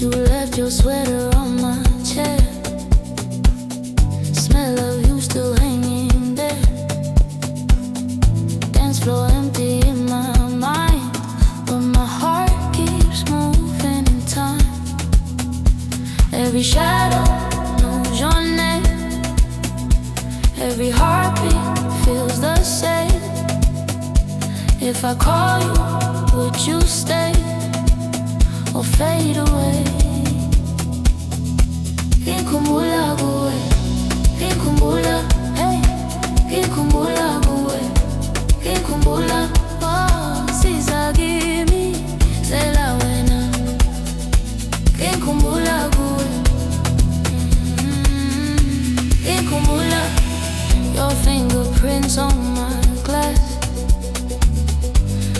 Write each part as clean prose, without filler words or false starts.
You left your sweater on my chair. Smell of you still hanging there. Dance floor empty in my mind, but my heart keeps moving in time. Every shadow knows your name. Every heartbeat feels the same. If I call you, would you stay or fade away? Ngikhumbula kuwe, ngikhumbula, hey. Ngikhumbula kuwe, ngikhumbula, oh, siza kimi, zela wena. Ngikhumbula kuwe, ngikhumbula, your fingerprints on my glass.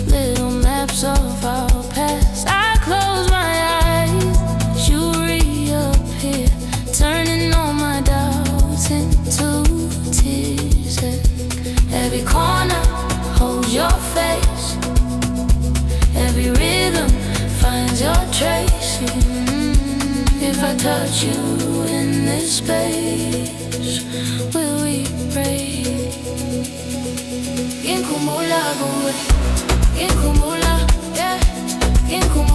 Little maps of our past. I close my eyes, you reappear, turning all my doubts into tears. And every corner holds your face. Every rhythm finds your trace. If I touch you in this space, will we break? Ngikhumbula kuwe, Ngikhumbula, yeah. Ngikhumbula.